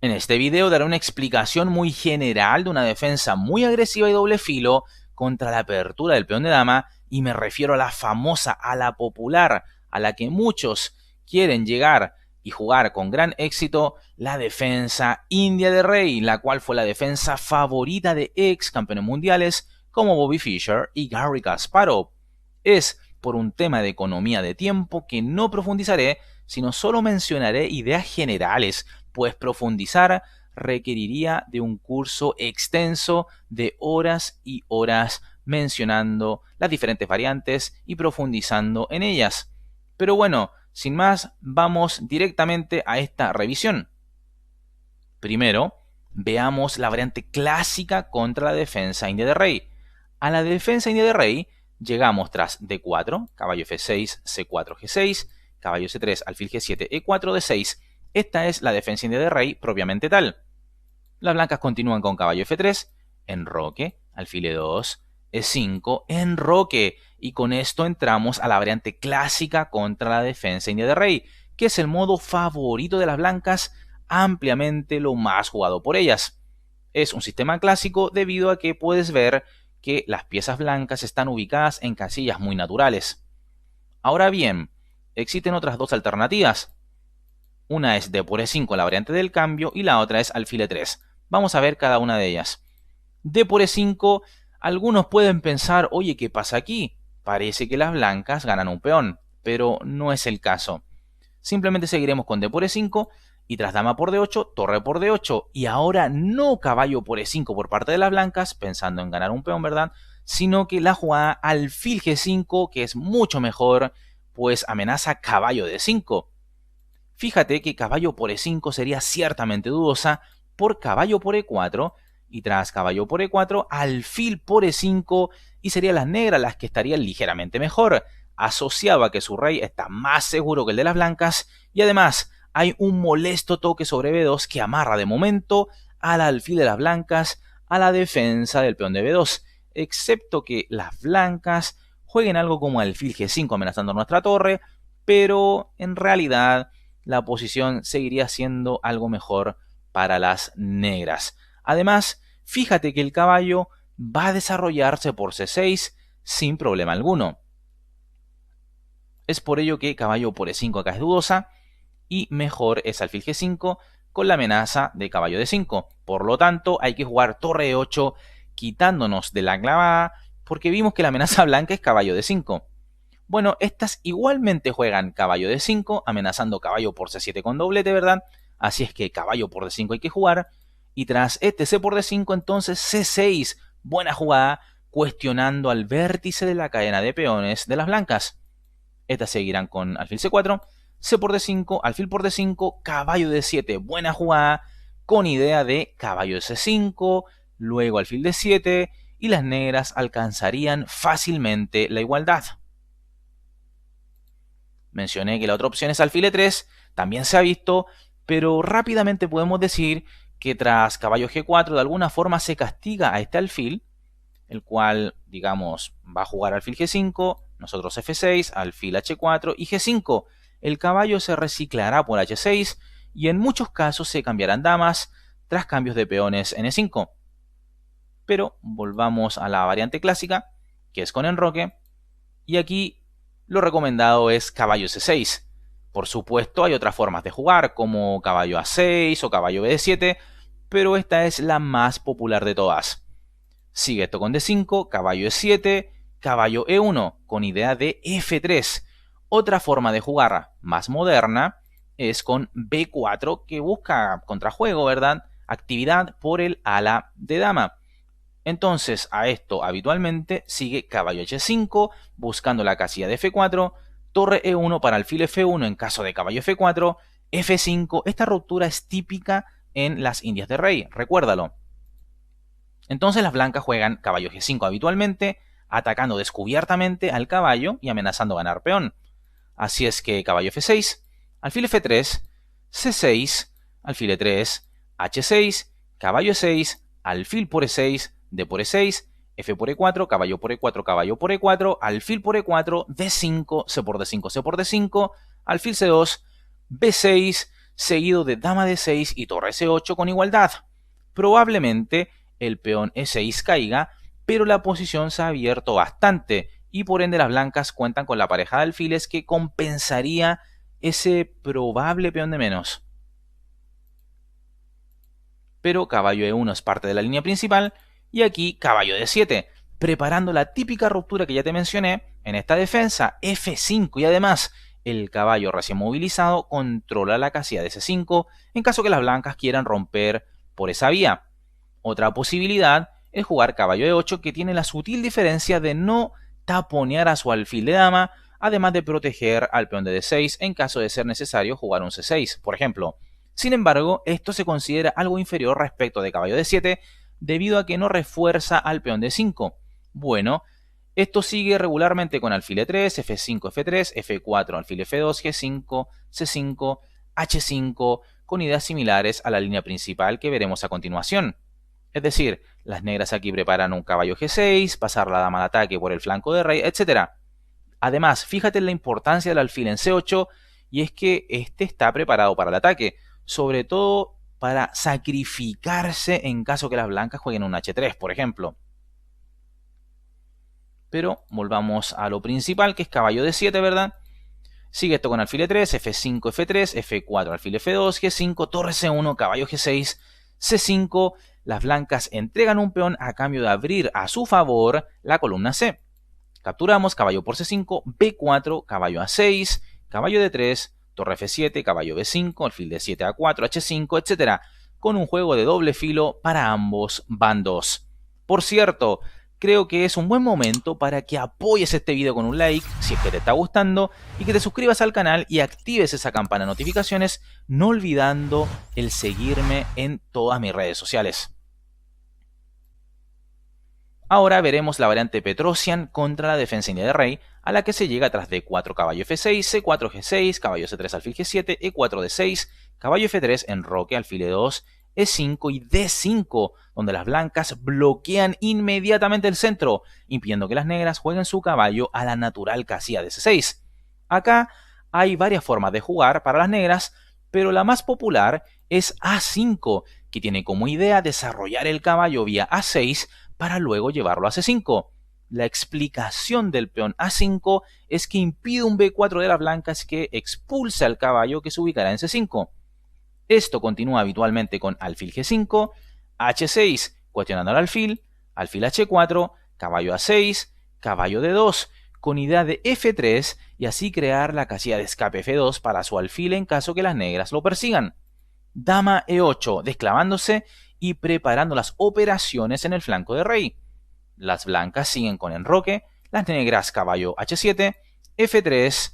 En este video daré una explicación muy general de una defensa muy agresiva y doble filo contra la apertura del peón de dama, y me refiero a la famosa, a la popular, a la que muchos quieren llegar y jugar con gran éxito, la defensa india de rey, la cual fue la defensa favorita de ex campeones mundiales como Bobby Fischer y Garry Kasparov. Es por un tema de economía de tiempo que no profundizaré, sino solo mencionaré ideas generales, pues profundizar requeriría de un curso extenso de horas y horas mencionando las diferentes variantes y profundizando en ellas. Pero bueno, sin más, vamos directamente a esta revisión. Primero, veamos la variante clásica contra la defensa india de rey. A la defensa india de rey llegamos tras D4, caballo F6, C4, G6, caballo C3, alfil G7, E4, D6. Esta es la defensa india de rey propiamente tal. Las blancas continúan con caballo F3, enroque, alfil E2, E5, enroque. Y con esto entramos a la variante clásica contra la defensa india de rey, que es el modo favorito de las blancas, ampliamente lo más jugado por ellas. Es un sistema clásico debido a que puedes ver que las piezas blancas están ubicadas en casillas muy naturales. Ahora bien, existen otras dos alternativas. Una es D por E5, la variante del cambio, y la otra es alfil E3. Vamos a ver cada una de ellas. D por E5, algunos pueden pensar, oye, ¿qué pasa aquí? Parece que las blancas ganan un peón, pero no es el caso. Simplemente seguiremos con D por E5 y tras dama por D8, torre por D8. Y ahora no caballo por E5 por parte de las blancas, pensando en ganar un peón, ¿verdad? Sino que la jugada alfil G5, que es mucho mejor, pues amenaza caballo D5. Fíjate que caballo por E5 sería ciertamente dudosa por caballo por E4, y tras caballo por E4, alfil por E5, y serían las negras las que estarían ligeramente mejor, asociado a que su rey está más seguro que el de las blancas, y además hay un molesto toque sobre B2 que amarra de momento al alfil de las blancas a la defensa del peón de B2, excepto que las blancas jueguen algo como alfil G5 amenazando nuestra torre, pero en realidad la posición seguiría siendo algo mejor para las negras. Además, fíjate que el caballo va a desarrollarse por C6 sin problema alguno. Es por ello que caballo por E5 acá es dudosa y mejor es alfil G5 con la amenaza de caballo D5. Por lo tanto, hay que jugar torre E8 quitándonos de la clavada porque vimos que la amenaza blanca es caballo D5. Bueno, estas igualmente juegan caballo D5, amenazando caballo por C7 con doblete, ¿verdad? Así es que caballo por D5 hay que jugar. Y tras este C por D5, entonces C6, buena jugada, cuestionando al vértice de la cadena de peones de las blancas. Estas seguirán con alfil C4, C por D5, alfil por D5, caballo D7, buena jugada, con idea de caballo C5, luego alfil D7, y las negras alcanzarían fácilmente la igualdad. Mencioné que la otra opción es alfil E3, también se ha visto, pero rápidamente podemos decir que tras caballo G4 de alguna forma se castiga a este alfil, el cual, digamos, va a jugar alfil G5, nosotros F6, alfil H4 y G5. El caballo se reciclará por H6 y en muchos casos se cambiarán damas tras cambios de peones en E5. Pero volvamos a la variante clásica, que es con enroque, y aquí lo recomendado es caballo C6. Por supuesto, hay otras formas de jugar, como caballo A6 o caballo B7, pero esta es la más popular de todas. Sigue esto con D5, caballo E7, caballo E1, con idea de F3. Otra forma de jugar más moderna es con B4, que busca contrajuego, ¿verdad? Actividad por el ala de dama. Entonces a esto habitualmente sigue caballo H5 buscando la casilla de F4, torre E1 para alfil F1 en caso de caballo F4, F5. Esta ruptura es típica en las indias de rey, recuérdalo. Entonces las blancas juegan caballo G5 habitualmente, atacando descubiertamente al caballo y amenazando ganar peón. Así es que caballo F6, alfil F3, C6, alfil E3, H6, caballo E6, alfil por E6, D por E6, F por E4, caballo por E4, caballo por E4, alfil por E4, D5, C por D5, C por D5, alfil C2, B6, seguido de dama D6 y torre C8 con igualdad. Probablemente el peón E6 caiga, pero la posición se ha abierto bastante y por ende las blancas cuentan con la pareja de alfiles que compensaría ese probable peón de menos. Pero caballo E1 es parte de la línea principal y aquí caballo D7, preparando la típica ruptura que ya te mencioné en esta defensa, F5, y además el caballo recién movilizado controla la casilla de C5 en caso que las blancas quieran romper por esa vía. Otra posibilidad es jugar caballo E8, que tiene la sutil diferencia de no taponear a su alfil de dama, además de proteger al peón de D6 en caso de ser necesario jugar un C6, por ejemplo. Sin embargo, esto se considera algo inferior respecto de caballo D7 debido a que no refuerza al peón D5. Bueno, esto sigue regularmente con alfil E3, F5, F3, F4, alfil F2, G5, C5, H5, con ideas similares a la línea principal que veremos a continuación. Es decir, las negras aquí preparan un caballo G6, pasar la dama al ataque por el flanco de rey, etc. Además, fíjate en la importancia del alfil en C8, y es que este está preparado para el ataque, sobre todo para sacrificarse en caso que las blancas jueguen un H3, por ejemplo. Pero volvamos a lo principal, que es caballo D7, ¿verdad? Sigue esto con alfil E3, F5, F3, F4, alfil F2, G5, torre C1, caballo G6, C5. Las blancas entregan un peón a cambio de abrir a su favor la columna C. Capturamos caballo por C5, B4, caballo A6, caballo D3, torre F7, caballo B5, alfil D7 A4, H5, etc. Con un juego de doble filo para ambos bandos. Por cierto, creo que es un buen momento para que apoyes este video con un like si es que te está gustando y que te suscribas al canal y actives esa campana de notificaciones, no olvidando el seguirme en todas mis redes sociales. Ahora veremos la variante Petrosian contra la defensa india de rey, a la que se llega tras D4 caballo F6, C4 G6, caballo C3 alfil G7, E4 D6, caballo F3 enroque alfil E2, E5 y D5, donde las blancas bloquean inmediatamente el centro, impidiendo que las negras jueguen su caballo a la natural casilla de C6. Acá hay varias formas de jugar para las negras, pero la más popular es A5, que tiene como idea desarrollar el caballo vía A6 para luego llevarlo a C5. La explicación del peón A5 es que impide un B4 de las blancas que expulsa al caballo que se ubicará en C5. Esto continúa habitualmente con alfil G5, H6, cuestionando al alfil H4, caballo A6, caballo D2, con idea de F3 y así crear la casilla de escape F2 para su alfil en caso que las negras lo persigan. Dama E8, desclavándose y preparando las operaciones en el flanco de rey. Las blancas siguen con enroque, las negras caballo H7, F3,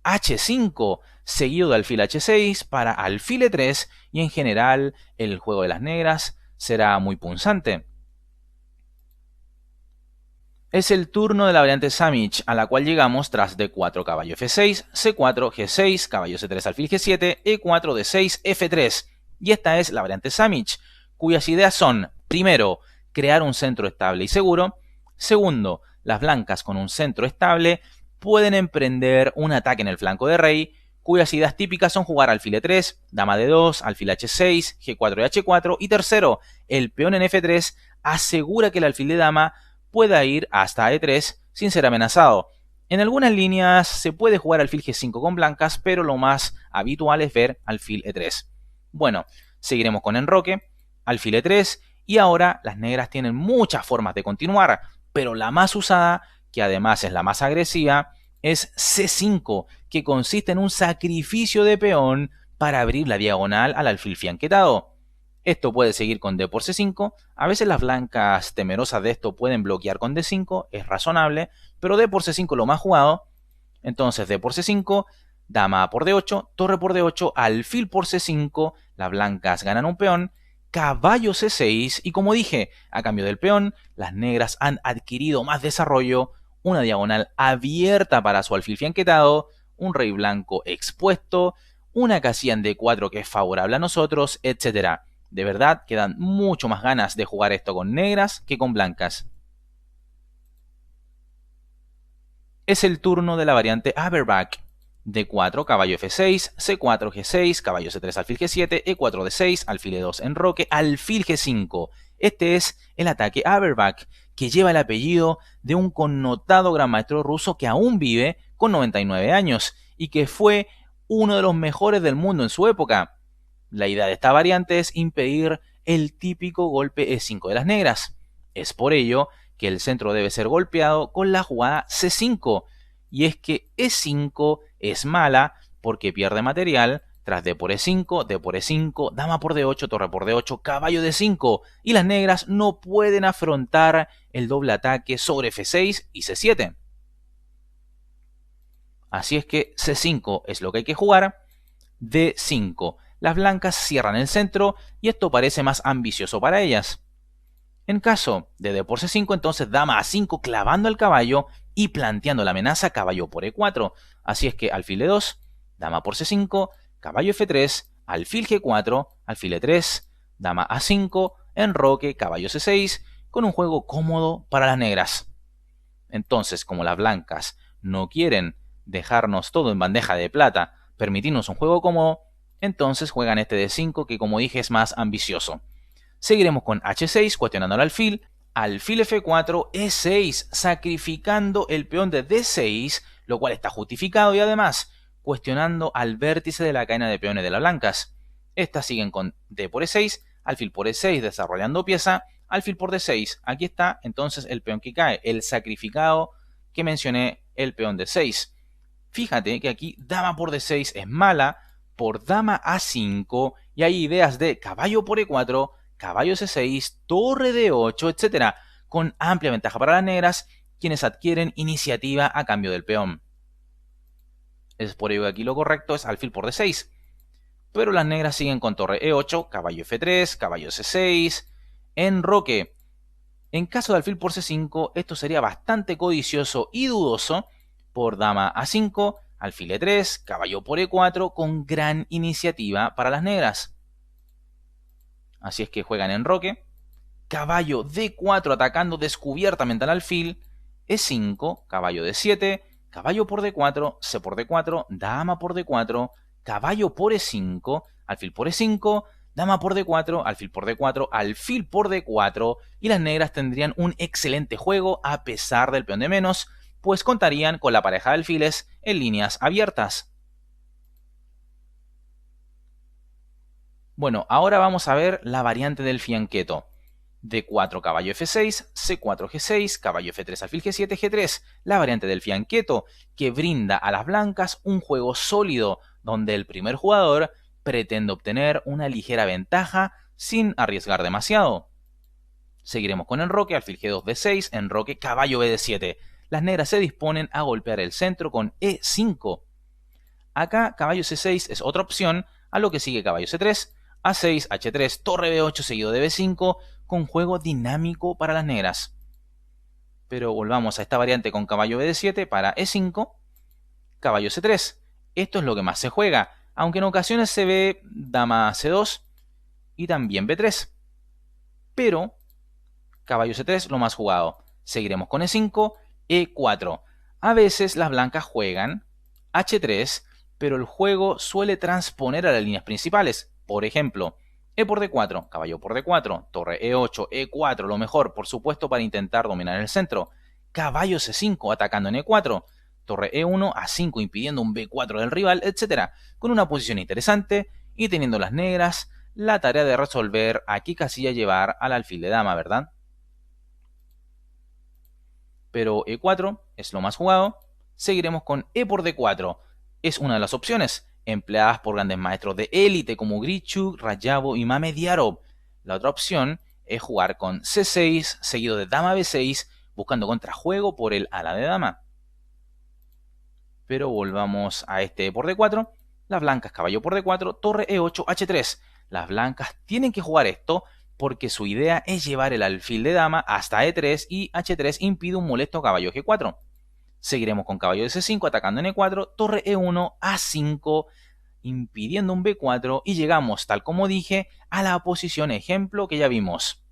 H5, seguido de alfil H6 para alfil E3 y en general el juego de las negras será muy punzante. Es el turno de la variante Samic, a la cual llegamos tras D4 caballo F6, C4, G6, caballo C3 alfil G7, E4 D6, F3. Y esta es la variante Samic, cuyas ideas son, primero, crear un centro estable y seguro. Segundo, las blancas con un centro estable pueden emprender un ataque en el flanco de rey, cuyas ideas típicas son jugar alfil E3, dama D2, alfil H6, G4 y H4. Y tercero, el peón en F3 asegura que el alfil de dama pueda ir hasta E3 sin ser amenazado. En algunas líneas se puede jugar alfil G5 con blancas, pero lo más habitual es ver alfil E3. Bueno, seguiremos con enroque, alfil E3, y ahora las negras tienen muchas formas de continuar, pero la más usada, que además es la más agresiva, es C5, que consiste en un sacrificio de peón para abrir la diagonal al alfil fianquetado. Esto puede seguir con D por C5, a veces las blancas temerosas de esto pueden bloquear con D5, es razonable, pero D por C5 lo más jugado. Entonces D por C5, dama por D8, torre por D8, alfil por C5, las blancas ganan un peón, caballo C6 y como dije, a cambio del peón, las negras han adquirido más desarrollo, una diagonal abierta para su alfil fianquetado, un rey blanco expuesto, una casilla en D4 que es favorable a nosotros, etc. De verdad, quedan mucho más ganas de jugar esto con negras que con blancas. Es el turno de la variante Averbach, D4, caballo F6, C4, G6, caballo C3, alfil G7, E4, D6, alfil E2, enroque, alfil G5. Este es el ataque Averbach, que lleva el apellido de un connotado gran maestro ruso que aún vive con 99 años y que fue uno de los mejores del mundo en su época. La idea de esta variante es impedir el típico golpe E5 de las negras. Es por ello que el centro debe ser golpeado con la jugada C5. Y es que E5 es mala porque pierde material tras D por E5, D por E5, dama por D8, torre por D8, caballo D5. Y las negras no pueden afrontar el doble ataque sobre F6 y C7. Así es que C5 es lo que hay que jugar. D5. Las blancas cierran el centro y esto parece más ambicioso para ellas. En caso de D por C5, entonces dama A5 clavando al caballo y planteando la amenaza caballo por E4. Así es que alfil E2, dama por C5, caballo F3, alfil G4, alfil E3, dama A5, enroque, caballo C6, con un juego cómodo para las negras. Entonces, como las blancas no quieren dejarnos todo en bandeja de plata, permitirnos un juego cómodo, entonces juegan este D5 que, como dije, es más ambicioso. Seguiremos con H6, cuestionando al alfil F4, E6, sacrificando el peón de D6, lo cual está justificado, y además cuestionando al vértice de la cadena de peones de las blancas. Estas siguen con D por E6, alfil por E6 desarrollando pieza, alfil por D6. Aquí está entonces el peón que cae, el sacrificado que mencioné, el peón D6. Fíjate que aquí dama por D6 es mala, por dama A5, y hay ideas de caballo por E4, caballo C6, torre D8, etc., con amplia ventaja para las negras, quienes adquieren iniciativa a cambio del peón. Es por ello que aquí lo correcto es alfil por D6. Pero las negras siguen con torre E8, caballo F3, caballo C6, enroque. En caso de alfil por C5, esto sería bastante codicioso y dudoso por dama A5, alfil E3, caballo por E4, con gran iniciativa para las negras. Así es que juegan enroque, caballo D4 atacando descubiertamente al alfil, E5, caballo D7, caballo por D4, C por D4, dama por D4, caballo por E5, alfil por E5, dama por D4, alfil por D4, alfil por D4, y las negras tendrían un excelente juego a pesar del peón de menos, pues contarían con la pareja de alfiles en líneas abiertas. Bueno, ahora vamos a ver la variante del fianqueto. D4, caballo F6, C4, G6, caballo F3, alfil G7, G3. La variante del fianqueto que brinda a las blancas un juego sólido donde el primer jugador pretende obtener una ligera ventaja sin arriesgar demasiado. Seguiremos con enroque, alfil G2, D6, enroque, caballo BD7. Las negras se disponen a golpear el centro con E5. Acá caballo C6 es otra opción, a lo que sigue caballo C3, A6, H3, torre B8 seguido de B5, con juego dinámico para las negras. Pero volvamos a esta variante con caballo BD7 para E5, caballo C3. Esto es lo que más se juega, aunque en ocasiones se ve dama C2 y también B3. Pero caballo C3 lo más jugado. Seguiremos con E5, E4. A veces las blancas juegan H3, pero el juego suele transponer a las líneas principales. Por ejemplo, E por D4, caballo por D4, torre E8, E4, lo mejor, por supuesto, para intentar dominar el centro. Caballo C5 atacando en E4, torre E1, A5 impidiendo un B4 del rival, etc. Con una posición interesante y teniendo las negras la tarea de resolver a qué casilla llevar al alfil de dama, ¿verdad? Pero E4 es lo más jugado. Seguiremos con E por D4. Es una de las opciones empleadas por grandes maestros de élite como Grichuk, Rayabo y Mamediarov. La otra opción es jugar con C6 seguido de dama B6 buscando contrajuego por el ala de dama. Pero volvamos a este E por D4. Las blancas caballo por D4, torre E8, H3. Las blancas tienen que jugar esto porque su idea es llevar el alfil de dama hasta E3 y H3 impide un molesto caballo G4. Seguiremos con caballo de C5 atacando en E4, torre E1, A5, impidiendo un B4 y llegamos, tal como dije, a la posición ejemplo que ya vimos.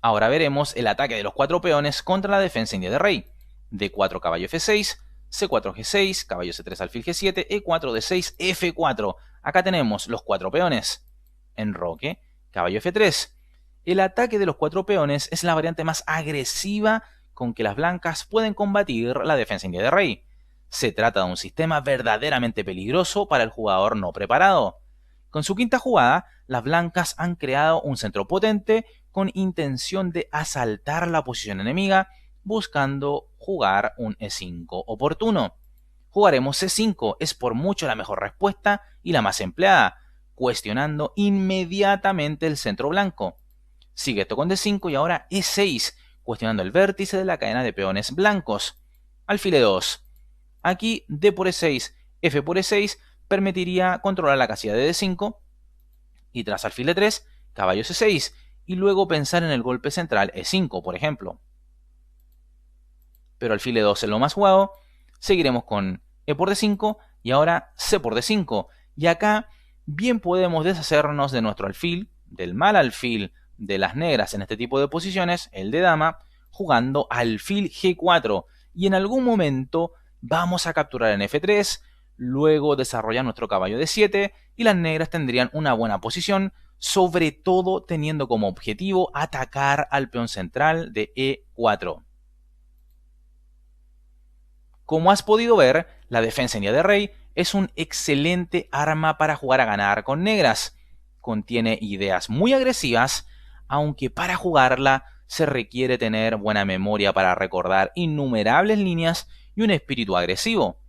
Ahora veremos el ataque de los cuatro peones contra la defensa india de rey. D4 caballo F6, C4, G6, caballo C3, alfil G7, E4, D6, F4. Acá tenemos los 4 peones. Enroque, caballo F3. El ataque de los 4 peones es la variante más agresiva con que las blancas pueden combatir la defensa india de rey. Se trata de un sistema verdaderamente peligroso para el jugador no preparado. Con su quinta jugada, las blancas han creado un centro potente con intención de asaltar la posición enemiga, buscando jugar un E5 oportuno. Jugaremos C5, es por mucho la mejor respuesta y la más empleada, cuestionando inmediatamente el centro blanco. Sigue esto con D5 y ahora E6, cuestionando el vértice de la cadena de peones blancos. Alfil E2. Aquí D por E6, F por E6 permitiría controlar la casilla de D5 y tras alfil D3, caballo C6 y luego pensar en el golpe central E5, por ejemplo. Pero alfil E2 es lo más jugado. Seguiremos con E por D5 y ahora C por D5. Y acá bien podemos deshacernos de nuestro alfil, del mal alfil de las negras en este tipo de posiciones, el de dama, jugando alfil G4. Y en algún momento vamos a capturar en F3, luego desarrollar nuestro caballo D7 y las negras tendrían una buena posición, sobre todo teniendo como objetivo atacar al peón central de E4. Como has podido ver, la defensa india de rey es un excelente arma para jugar a ganar con negras. Contiene ideas muy agresivas, aunque para jugarla se requiere tener buena memoria para recordar innumerables líneas y un espíritu agresivo.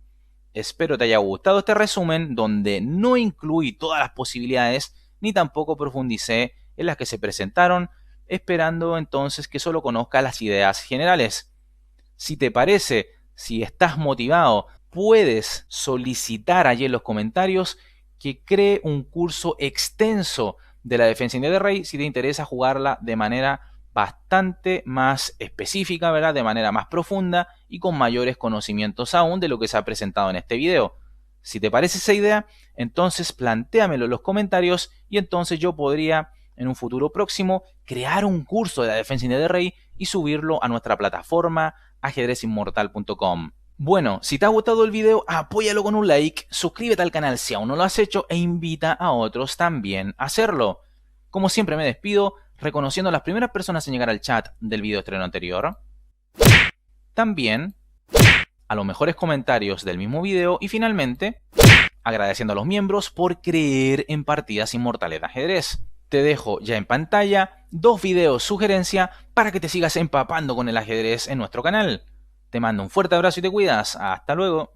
Espero te haya gustado este resumen donde no incluí todas las posibilidades ni tampoco profundicé en las que se presentaron, esperando entonces que solo conozcas las ideas generales. Si te parece, si estás motivado, puedes solicitar allí en los comentarios que cree un curso extenso de la defensa india de rey si te interesa jugarla de manera bastante más específica, ¿verdad? De manera más profunda y con mayores conocimientos aún de lo que se ha presentado en este video. Si te parece esa idea, entonces plantéamelo en los comentarios y entonces yo podría en un futuro próximo crear un curso de la defensa india de rey y subirlo a nuestra plataforma ajedrezinmortal.com. Bueno, si te ha gustado el video, apóyalo con un like, suscríbete al canal si aún no lo has hecho e invita a otros también a hacerlo. Como siempre me despido, reconociendo a las primeras personas en llegar al chat del video estreno anterior. También a los mejores comentarios del mismo video y finalmente agradeciendo a los miembros por creer en partidas inmortales de ajedrez. Te dejo ya en pantalla 2 videos sugerencia para que te sigas empapando con el ajedrez en nuestro canal. Te mando un fuerte abrazo y te cuidas. Hasta luego.